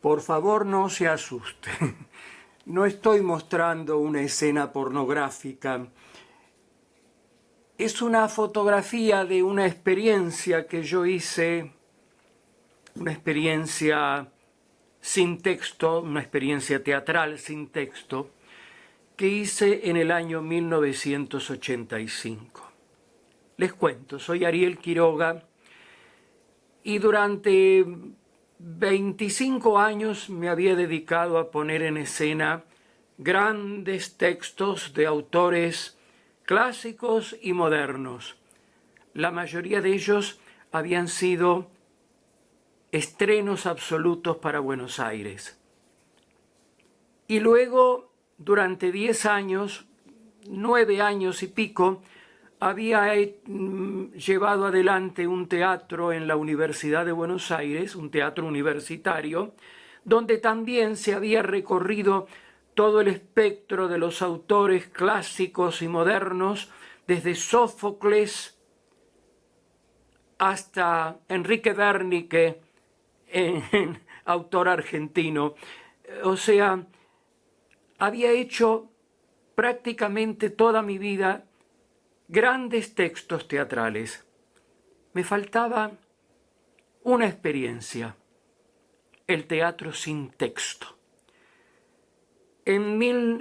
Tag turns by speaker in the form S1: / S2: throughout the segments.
S1: Por favor, no se asuste. No estoy mostrando una escena pornográfica. Es una fotografía de una experiencia que yo hice, una experiencia sin texto, una experiencia teatral sin texto, que hice en el año 1985. Les cuento, soy Ariel Quiroga y durante 25 años me había dedicado a poner en escena grandes textos de autores clásicos y modernos. La mayoría de ellos habían sido estrenos absolutos para Buenos Aires. Y luego, durante 10 años, 9 años y pico, había llevado adelante un teatro en la Universidad de Buenos Aires, un teatro universitario, donde también se había recorrido todo el espectro de los autores clásicos y modernos, desde Sófocles hasta Enrique Bernicke, autor argentino. O sea, había hecho prácticamente toda mi vida grandes textos teatrales. Me faltaba una experiencia, el teatro sin texto.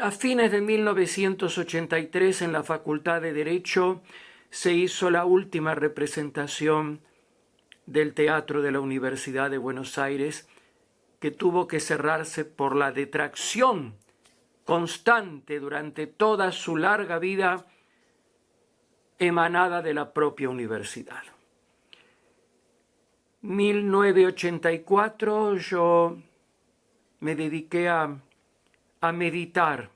S1: A fines de 1983, en la Facultad de Derecho, se hizo la última representación del teatro de la Universidad de Buenos Aires, que tuvo que cerrarse por la detracción constante durante toda su larga vida emanada de la propia universidad. 1984 yo me dediqué a meditar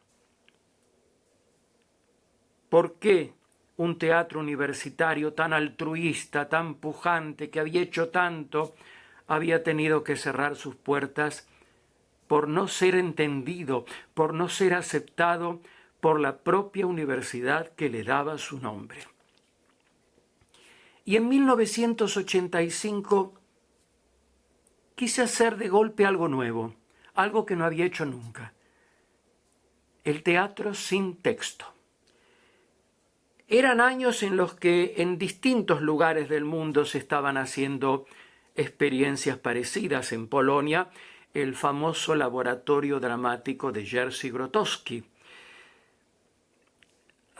S1: por qué un teatro universitario tan altruista, tan pujante, que había hecho tanto, había tenido que cerrar sus puertas por no ser entendido, por no ser aceptado por la propia universidad que le daba su nombre. Y en 1985 quise hacer de golpe algo nuevo, algo que no había hecho nunca. El teatro sin texto. Eran años en los que en distintos lugares del mundo se estaban haciendo experiencias parecidas. En Polonia, el famoso laboratorio dramático de Jerzy Grotowski.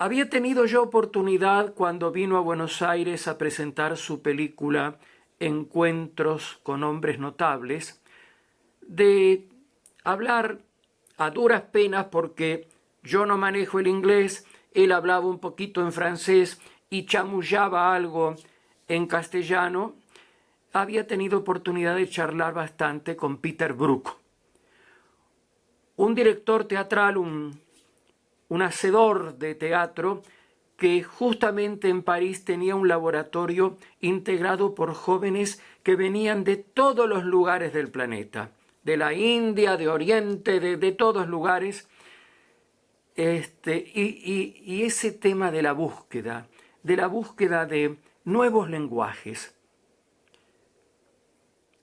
S1: Había tenido yo oportunidad, cuando vino a Buenos Aires a presentar su película Encuentros con hombres notables, de hablar a duras penas, porque yo no manejo el inglés, él hablaba un poquito en francés y chamullaba algo en castellano. Había tenido oportunidad de charlar bastante con Peter Brook, un director teatral, un hacedor de teatro, que justamente en París tenía un laboratorio integrado por jóvenes que venían de todos los lugares del planeta, de la India, de Oriente, de todos lugares, y ese tema de la búsqueda de nuevos lenguajes.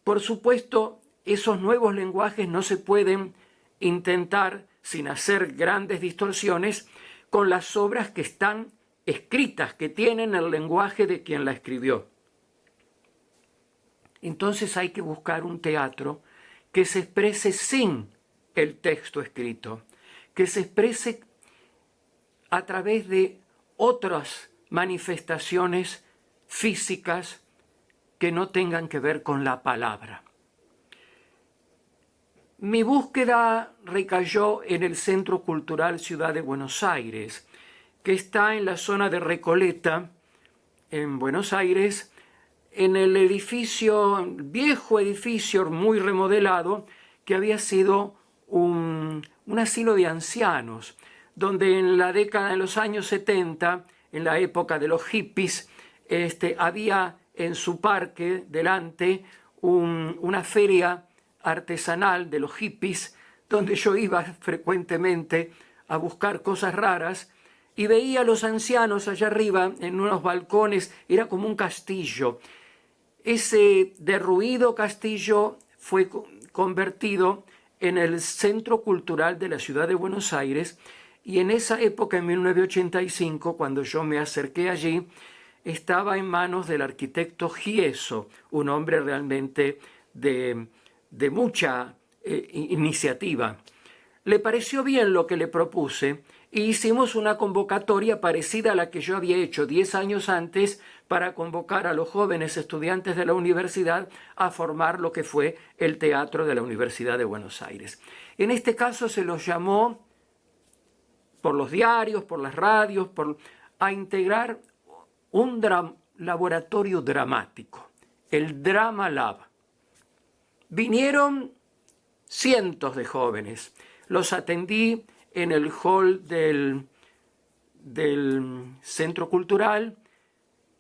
S1: Por supuesto, esos nuevos lenguajes no se pueden intentar sin hacer grandes distorsiones con las obras que están escritas, que tienen el lenguaje de quien la escribió. Entonces hay que buscar un teatro que se exprese sin el texto escrito, que se exprese a través de otras manifestaciones físicas que no tengan que ver con la palabra. Mi búsqueda recayó en el Centro Cultural Ciudad de Buenos Aires, que está en la zona de Recoleta, en Buenos Aires, en el viejo edificio muy remodelado, que había sido un asilo de ancianos, donde en la década de los años 70, en la época de los hippies, había en su parque delante una feria artesanal de los hippies, donde yo iba frecuentemente a buscar cosas raras, y veía a los ancianos allá arriba en unos balcones. Era como un castillo. Ese derruido castillo fue convertido en el Centro Cultural de la Ciudad de Buenos Aires, y en esa época, en 1985, cuando yo me acerqué allí, estaba en manos del arquitecto Gieso, un hombre realmente de mucha iniciativa. Le pareció bien lo que le propuse e hicimos una convocatoria parecida a la que yo había hecho 10 años antes para convocar a los jóvenes estudiantes de la universidad a formar lo que fue el teatro de la Universidad de Buenos Aires. En este caso se los llamó por los diarios, por las radios, a integrar un laboratorio dramático, el Drama Lab. Vinieron cientos de jóvenes. Los atendí en el hall del Centro Cultural,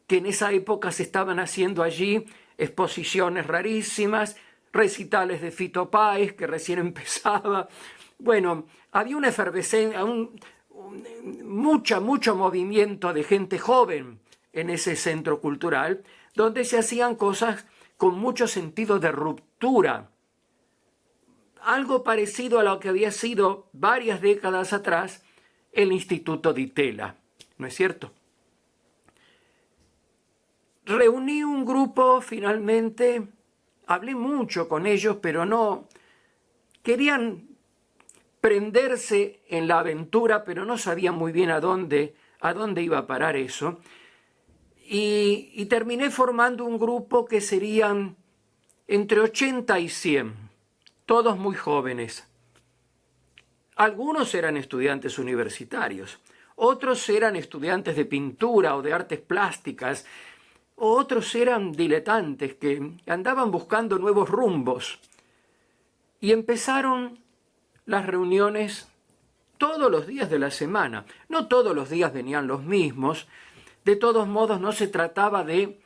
S1: que en esa época se estaban haciendo allí exposiciones rarísimas, recitales de Fito Páez, que recién empezaba. Bueno, había una efervescencia, mucho movimiento de gente joven en ese centro cultural, donde se hacían cosas con mucho sentido de ruptura. Algo parecido a lo que había sido varias décadas atrás el Instituto Di Tella, ¿no es cierto? Reuní un grupo finalmente, hablé mucho con ellos, pero no querían prenderse en la aventura, pero no sabían muy bien a dónde iba a parar eso. Y terminé formando un grupo que serían entre 80 y 100, todos muy jóvenes. Algunos eran estudiantes universitarios, otros eran estudiantes de pintura o de artes plásticas, otros eran diletantes que andaban buscando nuevos rumbos. Y empezaron las reuniones todos los días de la semana. No todos los días venían los mismos. De todos modos, no se trataba de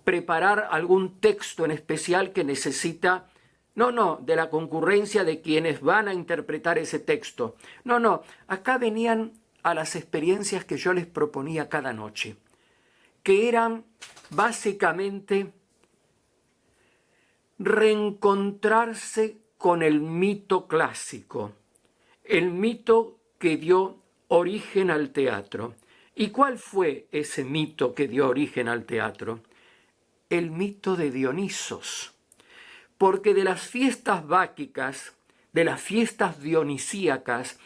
S1: preparar algún texto en especial que necesita, de la concurrencia de quienes van a interpretar ese texto. Acá venían a las experiencias que yo les proponía cada noche, que eran básicamente reencontrarse con el mito clásico, el mito que dio origen al teatro. ¿Y cuál fue ese mito que dio origen al teatro? El mito de Dionisos. Porque de las fiestas báquicas, de las fiestas dionisíacas,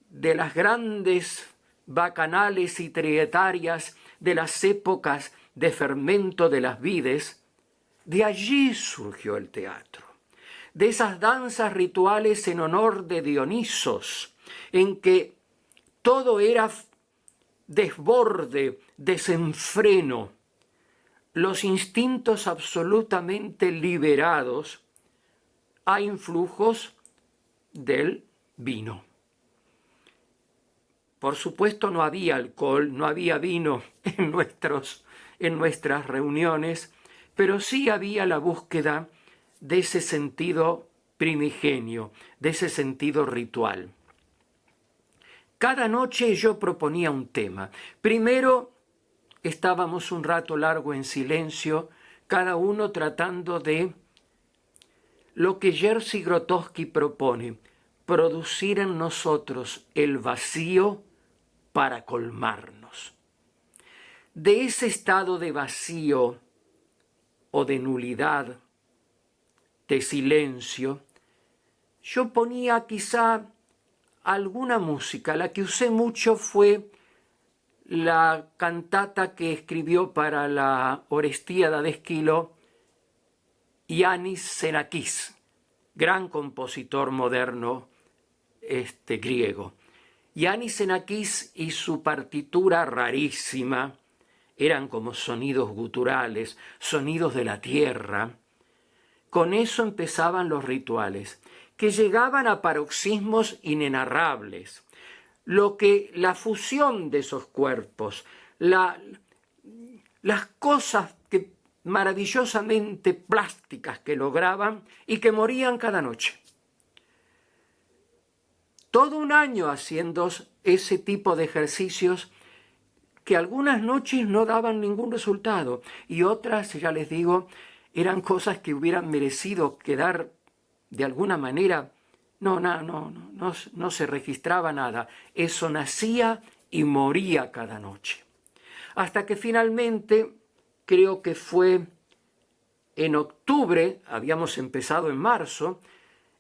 S1: de las grandes bacanales y trietarias, de las épocas de fermento de las vides, de allí surgió el teatro. De esas danzas rituales en honor de Dionisos, en que todo era desborde, desenfreno, los instintos absolutamente liberados a influjos del vino. Por supuesto no había alcohol, no había vino en nuestras reuniones, pero sí había la búsqueda de ese sentido primigenio, de ese sentido ritual. Cada noche yo proponía un tema. Primero estábamos un rato largo en silencio, cada uno tratando de lo que Jerzy Grotowski propone, producir en nosotros el vacío para colmarnos. De ese estado de vacío o de nulidad, de silencio, yo ponía quizá alguna música. La que usé mucho fue la cantata que escribió para la Orestiada de Esquilo Yannis Xenakis, gran compositor moderno griego. Yannis Xenakis y su partitura rarísima eran como sonidos guturales, sonidos de la tierra. Con eso empezaban los rituales, que llegaban a paroxismos inenarrables. La fusión de esos cuerpos, las cosas maravillosamente plásticas que lograban y que morían cada noche. Todo un año haciendo ese tipo de ejercicios que algunas noches no daban ningún resultado y otras, ya les digo, eran cosas que hubieran merecido quedar de alguna manera no se registraba nada. Eso nacía y moría cada noche. Hasta que finalmente, creo que fue en octubre, habíamos empezado en marzo,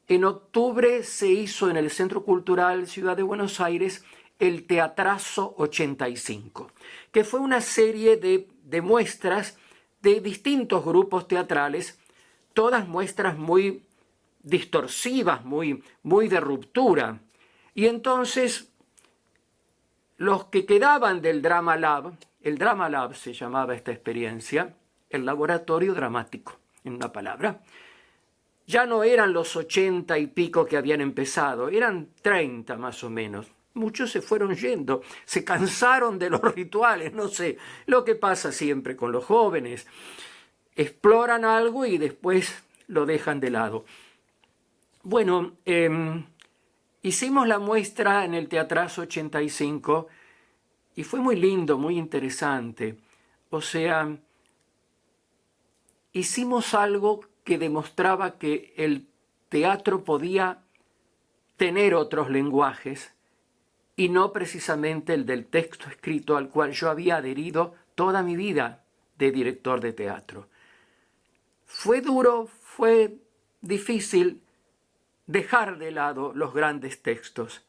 S1: en octubre se hizo en el Centro Cultural Ciudad de Buenos Aires el Teatrazo 85, que fue una serie de muestras de distintos grupos teatrales, todas muestras muy distorsivas, muy de ruptura. Y entonces los que quedaban del Drama Lab, el Drama Lab se llamaba esta experiencia, el laboratorio dramático, en una palabra, ya no eran los 80 y pico que habían empezado, eran 30 más o menos. Muchos se fueron yendo, se cansaron de los rituales, no sé, lo que pasa siempre con los jóvenes. Exploran algo y después lo dejan de lado. Bueno, hicimos la muestra en el Teatrazo 85 y fue muy lindo, muy interesante. O sea, hicimos algo que demostraba que el teatro podía tener otros lenguajes y no precisamente el del texto escrito al cual yo había adherido toda mi vida de director de teatro. Fue duro, fue difícil dejar de lado los grandes textos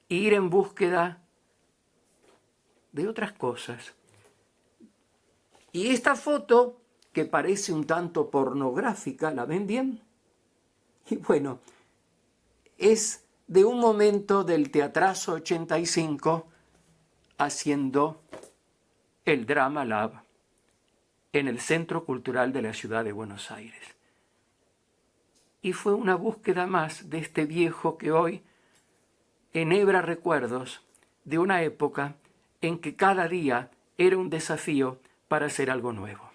S1: e ir en búsqueda de otras cosas. Y esta foto, que parece un tanto pornográfica, ¿la ven bien? Y bueno, es de un momento del Teatrazo 85 haciendo el Drama Lab en el Centro Cultural de la Ciudad de Buenos Aires. Y fue una búsqueda más de este viejo que hoy enhebra recuerdos de una época en que cada día era un desafío para hacer algo nuevo.